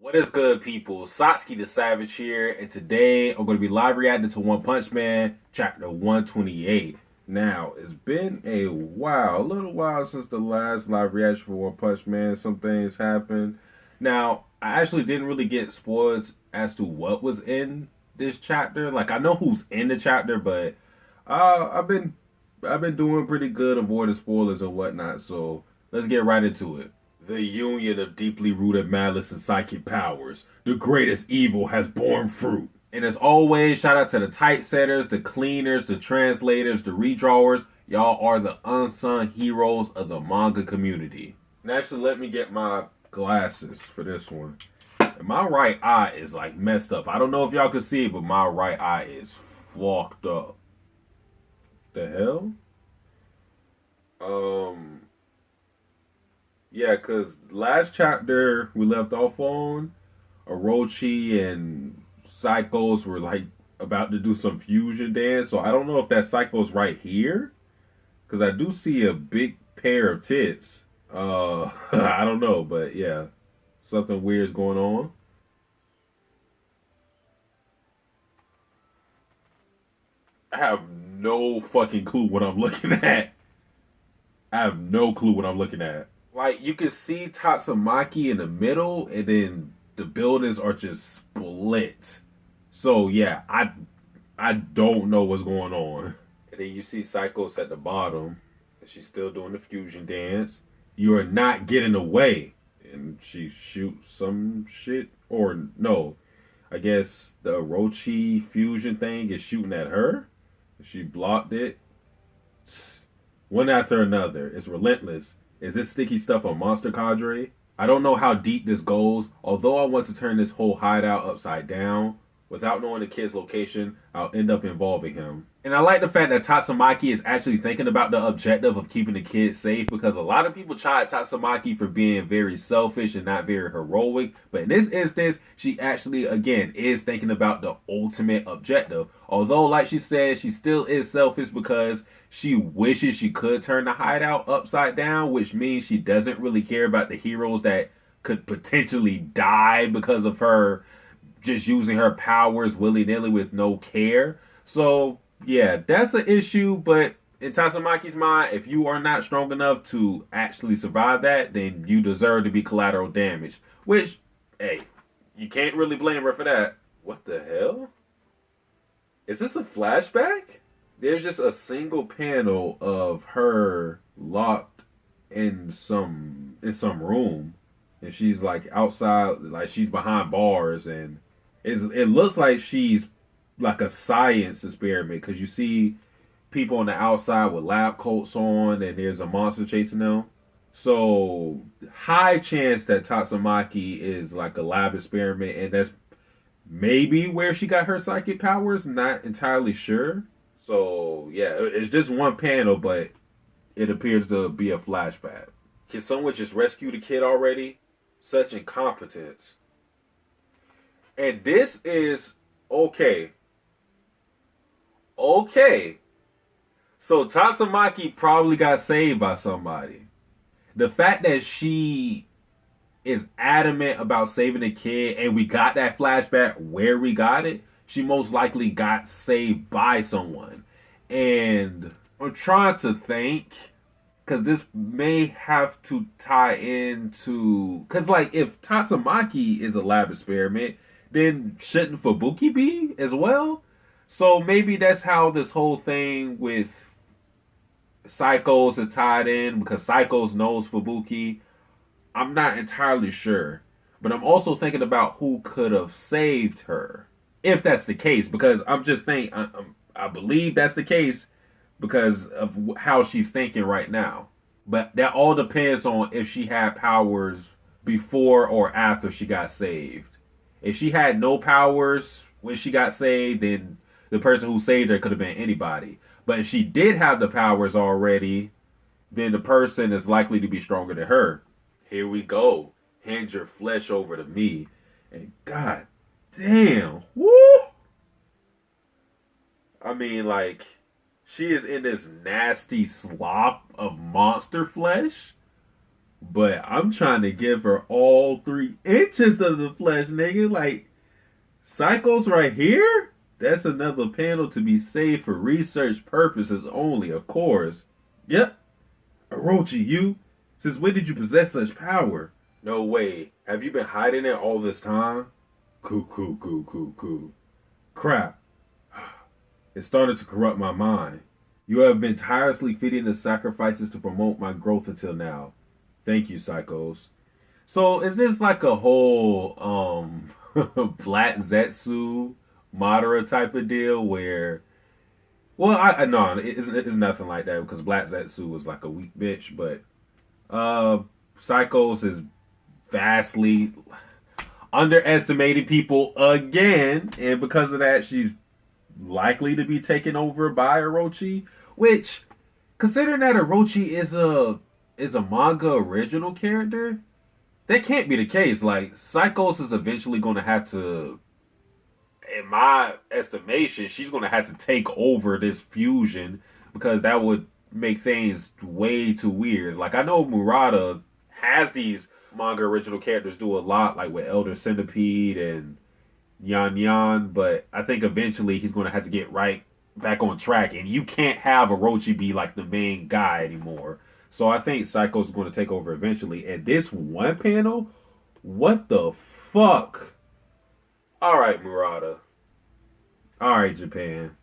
What is good, people? Satsuki the Savage here, and today I'm going to be live reacting to One Punch Man, chapter 128. Now, it's been a little while since the last live reaction for One Punch Man. Some things happened. Now, I actually didn't really get spoiled as to what was in this chapter. Like, I know who's in the chapter, but I've been doing pretty good avoiding spoilers and whatnot. So let's get right into it. The union of deeply rooted malice and psychic powers. The greatest evil has borne fruit. And as always, shout out to the typesetters, the cleaners, the translators, the redrawers. Y'all are the unsung heroes of the manga community. And actually, let me get my glasses for this one. And my right eye is like messed up. I don't know if y'all can see it, but my right eye is flocked up. The hell? Yeah, because last chapter we left off on, Orochi and Psychos were like about to do some fusion dance. So I don't know if that Psychos right here, because I do see a big pair of tits. I don't know, but yeah, something weird's going on. I have no fucking clue what I'm looking at. I have no clue what I'm looking at. Like, you can see Tatsumaki in the middle, and then the buildings are just split. So yeah, I don't know what's going on. And then you see Psychos at the bottom, and she's still doing the fusion dance. You are not getting away. And she shoots some shit, or no, I guess the Orochi fusion thing is shooting at her. She blocked it. One after another. It's relentless. Is this sticky stuff a monster cadre? I don't know how deep this goes. Although I want to turn this whole hideout upside down, without knowing the kid's location, I'll end up involving him. And I like the fact that Tatsumaki is actually thinking about the objective of keeping the kids safe, because a lot of people chide Tatsumaki for being very selfish and not very heroic. But in this instance, she actually, again, is thinking about the ultimate objective. Although, like she said, she still is selfish because she wishes she could turn the hideout upside down, which means she doesn't really care about the heroes that could potentially die because of her just using her powers willy-nilly with no care. So yeah, that's an issue, but in Tatsumaki's mind, if you are not strong enough to actually survive that, then you deserve to be collateral damage. Which, hey, you can't really blame her for that. What the hell? Is this a flashback? There's just a single panel of her locked in some room, and she's like outside, like she's behind bars, and it looks like she's like a science experiment, because you see people on the outside with lab coats on, and there's a monster chasing them. So high chance that Tatsumaki is like a lab experiment, and that's maybe where she got her psychic powers. Not entirely sure. So yeah, it's just one panel, but it appears to be a flashback. Can someone just rescue the kid already? Such incompetence. And this is okay. Okay. So Tatsumaki probably got saved by somebody. The fact that she is adamant about saving the kid, and we got that flashback where we got it, she most likely got saved by someone. And I'm trying to think, because this may have to tie into, because like if Tatsumaki is a lab experiment, then shouldn't Fubuki be as well? So maybe that's how this whole thing with Psychos is tied in, because Psychos knows Fubuki. I'm not entirely sure, but I'm also thinking about who could have saved her, if that's the case, because I'm just thinking, I believe that's the case because of how she's thinking right now. But that all depends on if she had powers before or after she got saved. If she had no powers when she got saved, then the person who saved her could have been anybody. But if she did have the powers already, then the person is likely to be stronger than her. Here we go. Hand your flesh over to me. And god damn. Woo! I mean, like, she is in this nasty slop of monster flesh. But I'm trying to give her all 3 inches of the flesh, nigga. Like, Psychos right here? That's another panel to be saved for research purposes only, of course. Yep. Orochi, you? Since when did you possess such power? No way. Have you been hiding it all this time? Cool. Crap. It started to corrupt my mind. You have been tirelessly feeding the sacrifices to promote my growth until now. Thank you, Psychos. So is this like a whole Black Zetsu Madara type of deal where, well, I no, it's nothing like that because Black Zetsu was like a weak bitch, but Psychos is vastly underestimating people again, and because of that, she's likely to be taken over by Orochi. Which, considering that Orochi is a manga original character, that can't be the case. Like, Psychos is eventually going to have to, in my estimation, she's going to have to take over this fusion because that would make things way too weird. Like, I know Murata has these manga original characters do a lot, like with Elder Centipede and Yan, but I think eventually he's going to have to get right back on track, and you can't have Orochi be like the main guy anymore. So I think Psychos is going to take over eventually. And this one panel, what the fuck? All right, Murata. All right, Japan.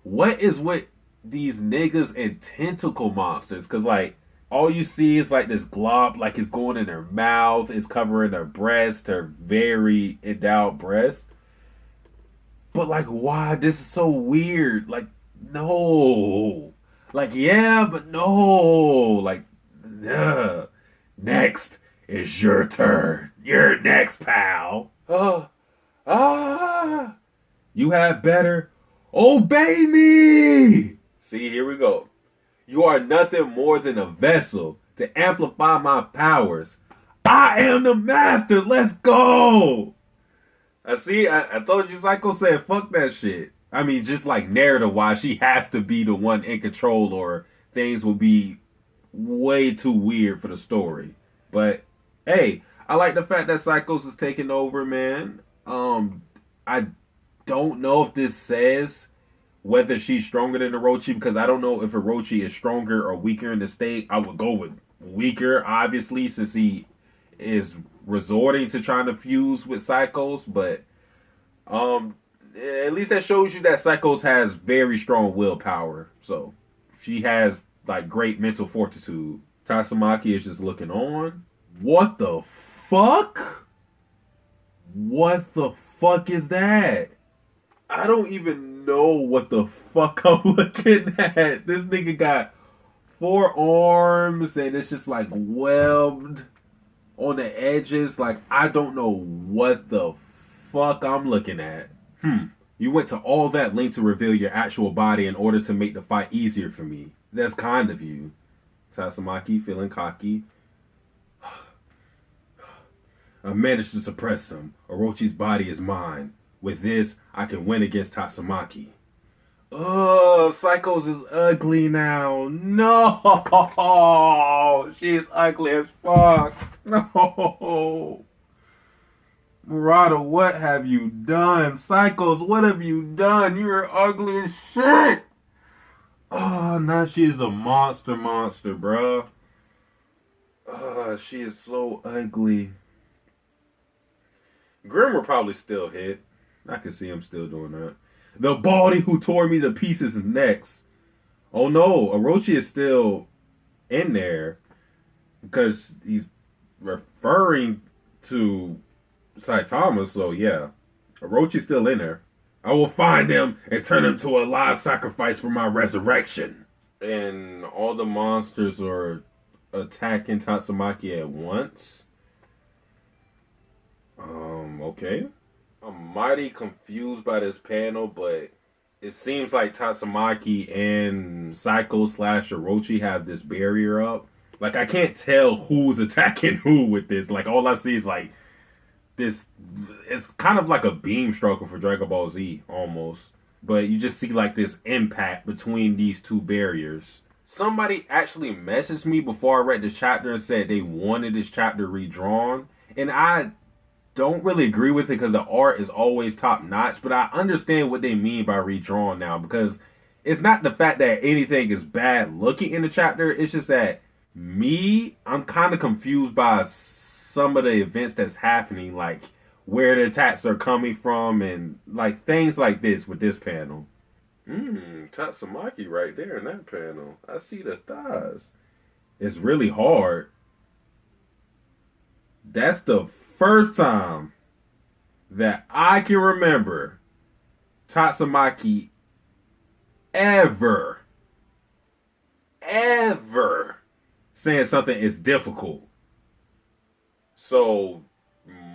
What is with these niggas and tentacle monsters? Because, like, all you see is, like, this glob, like, it's going in their mouth. It's covering their breast, her very endowed breast. But, like, why? This is so weird. Like, no. Like, yeah, but no. Like, next is your turn. You're next, pal. You had better obey me. See, here we go. You are nothing more than a vessel to amplify my powers. I am the master. Let's go. I told you Psycho said fuck that shit. I mean, just like narrative-wise, she has to be the one in control or things will be way too weird for the story. But, hey, I like the fact that Psychos is taking over, man. I don't know if this says whether she's stronger than Orochi, because I don't know if Orochi is stronger or weaker in the state. I would go with weaker, obviously, since he is resorting to trying to fuse with Psychos, but at least that shows you that Psychos has very strong willpower. So she has like great mental fortitude. Tatsumaki is just looking on. What the fuck? What the fuck is that? I don't even know what the fuck I'm looking at. This nigga got 4 arms and it's just like webbed on the edges. Like, I don't know what the fuck I'm looking at. You went to all that length to reveal your actual body in order to make the fight easier for me. That's kind of you. Tatsumaki feeling cocky. I managed to suppress him. Orochi's body is mine. With this, I can win against Tatsumaki. Oh, Psychos is ugly now. No! She's ugly as fuck. No! Murata, what have you done? Psychos, what have you done? You're ugly as shit! Oh, now she's a monster, bruh. She is so ugly. Grim will probably still hit. I can see him still doing that. The baldy who tore me to pieces next. Oh no, Orochi is still in there because he's referring to Saitama, so yeah. Orochi's still in there. I will find him and turn him to a live sacrifice for my resurrection. And all the monsters are attacking Tatsumaki at once. Okay. I'm mighty confused by this panel, but it seems like Tatsumaki and Psycho/Orochi have this barrier up. Like, I can't tell who's attacking who with this. Like, all I see is, like, this. It's kind of like a beam struggle for Dragon Ball Z, almost. But you just see, like, this impact between these two barriers. Somebody actually messaged me before I read this chapter and said they wanted this chapter redrawn. And I don't really agree with it because the art is always top notch, but I understand what they mean by redrawn now, because it's not the fact that anything is bad looking in the chapter. It's just that I'm kind of confused by some of the events that's happening, like where the attacks are coming from and like things like this with this panel. Tatsumaki right there in that panel. I see the thighs. It's really hard. That's the first time that I can remember Tatsumaki ever saying something is difficult. So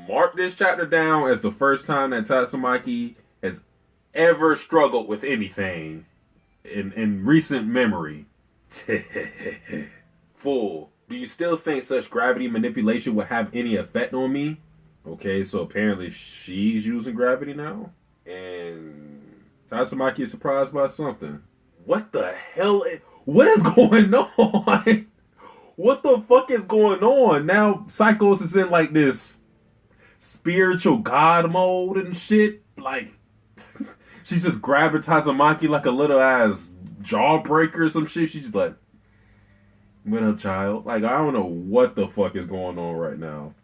mark this chapter down as the first time that Tatsumaki has ever struggled with anything in recent memory. Full. Do you still think such gravity manipulation would have any effect on me? Okay, so apparently she's using gravity now. And Tatsumaki is surprised by something. What the hell? What is going on? What the fuck is going on? Now Psykos is in like this spiritual god mode and shit. Like, she's just grabbing Tatsumaki like a little ass jawbreaker or some shit. She's just like, what up, child? Like, I don't know what the fuck is going on right now.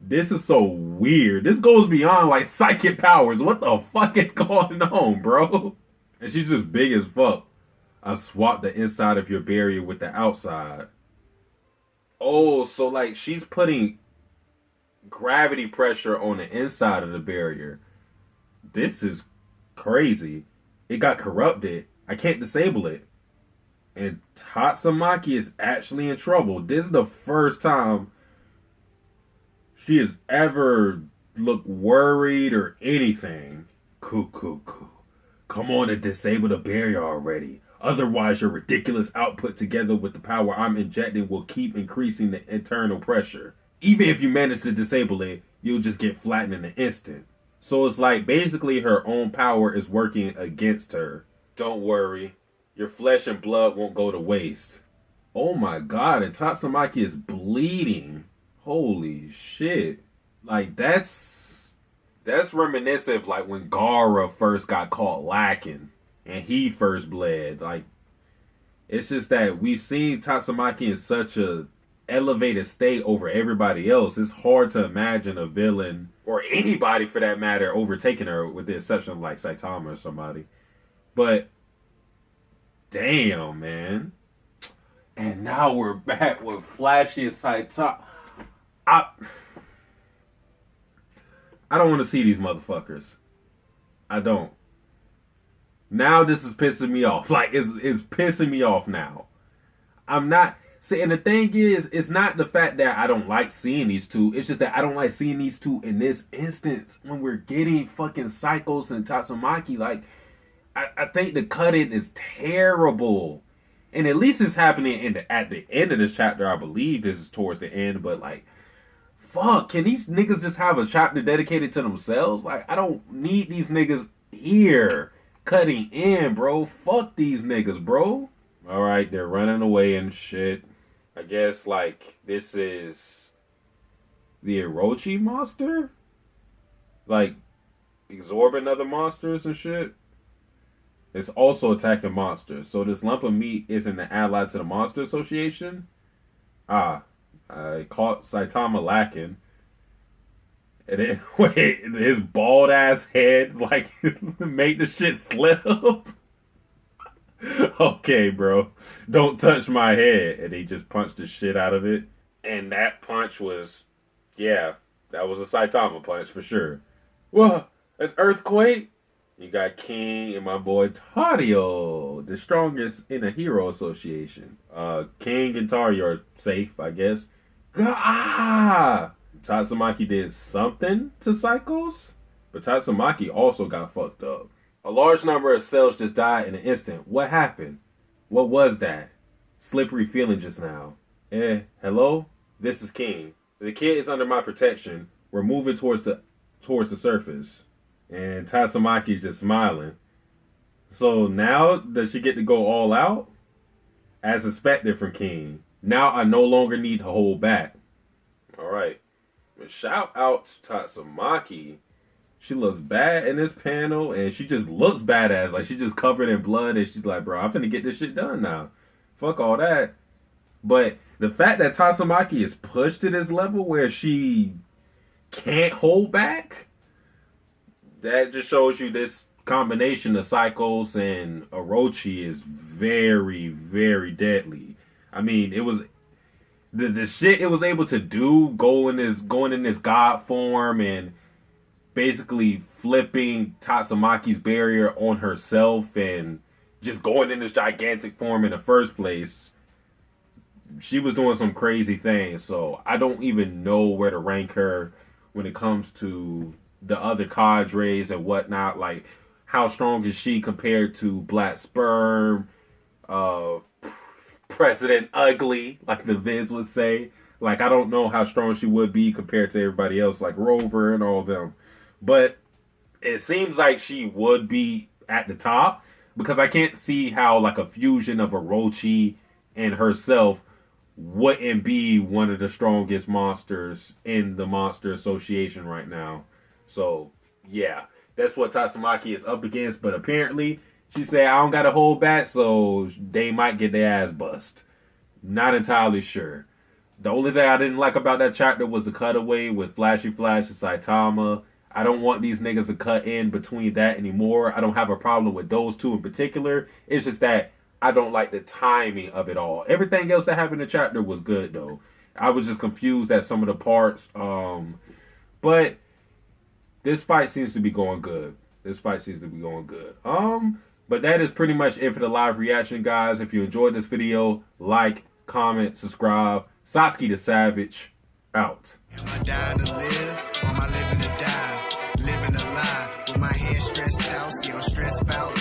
This is so weird. This goes beyond, like, psychic powers. What the fuck is going on, bro? And she's just big as fuck. I swapped the inside of your barrier with the outside. Oh, so, like, she's putting gravity pressure on the inside of the barrier. This is crazy. It got corrupted. I can't disable it. And Tatsumaki is actually in trouble. This is the first time she has ever looked worried or anything. Cool. Come on and disable the barrier already. Otherwise, your ridiculous output together with the power I'm injecting will keep increasing the internal pressure. Even if you manage to disable it, you'll just get flattened in an instant. So it's like basically her own power is working against her. Don't worry. Your flesh and blood won't go to waste. Oh my god, and Tatsumaki is bleeding. Holy shit. Like, that's reminiscent of like when Gaara first got caught lacking and he first bled. Like, it's just that we've seen Tatsumaki in such a elevated state over everybody else. It's hard to imagine a villain, or anybody for that matter, overtaking her, with the exception of like Saitama or somebody. But damn, man. And now we're back with Flashy and Saitama. I don't want to see these motherfuckers. I don't. Now this is pissing me off. Like, it's pissing me off now. I'm not... See, and the thing is, it's not the fact that I don't like seeing these two. It's just that I don't like seeing these two in this instance when we're getting fucking Psykos and Tatsumaki. Like, I think the cut-in is terrible. And at least it's happening at the end of this chapter. I believe this is towards the end. But, like, fuck. Can these niggas just have a chapter dedicated to themselves? Like, I don't need these niggas here cutting in, bro. Fuck these niggas, bro. Alright, they're running away and shit. I guess, like, this is the Orochi monster? Like, absorbing other monsters and shit? It's also attacking monsters. So this lump of meat isn't an ally to the Monster Association? I caught Saitama lacking. And then, wait, his bald ass head, like, made the shit slip? Okay, bro. Don't touch my head. And he just punched the shit out of it. And that punch was, yeah, that was a Saitama punch for sure. What? An earthquake? You got King and my boy Tario, the strongest in the Hero Association. King and Tario are safe, I guess. Tatsumaki did something to Psykos, but Tatsumaki also got fucked up. A large number of cells just died in an instant. What happened? What was that? Slippery feeling just now. Hello? This is King. The kid is under my protection. We're moving towards the surface. And Tatsumaki's just smiling. So now, does she get to go all out? As expected from King. Now I no longer need to hold back. Alright. Shout out to Tatsumaki. She looks bad in this panel, and she just looks badass. Like, she's just covered in blood, and she's like, bro, I'm finna get this shit done now. Fuck all that. But the fact that Tatsumaki is pushed to this level where she can't hold back, that just shows you this combination of Psychos and Orochi is very, very deadly. I mean, it was the shit it was able to do, going in this god form and basically flipping Tatsumaki's barrier on herself and just going in this gigantic form in the first place. She was doing some crazy things, so I don't even know where to rank her when it comes to the other cadres and whatnot. Like, how strong is she compared to Black Sperm, President Ugly, like the Viz would say? Like, I don't know how strong she would be compared to everybody else, like Rover and all of them. But it seems like she would be at the top, because I can't see how, like, a fusion of Orochi and herself wouldn't be one of the strongest monsters in the Monster Association right now. So, yeah, that's what Tatsumaki is up against. But apparently, she said, I don't got to hold back, so they might get their ass bust. Not entirely sure. The only thing I didn't like about that chapter was the cutaway with Flashy Flash and Saitama. I don't want these niggas to cut in between that anymore. I don't have a problem with those two in particular. It's just that I don't like the timing of it all. Everything else that happened in the chapter was good, though. I was just confused at some of the parts. But this fight seems to be going good. But that is pretty much it for the live reaction, guys. If you enjoyed this video, like, comment, subscribe. Satsuki the Savage, out. Am I dying to live, or am I living to die? Living a lie, with my hands stressed out, see I'm stressed out.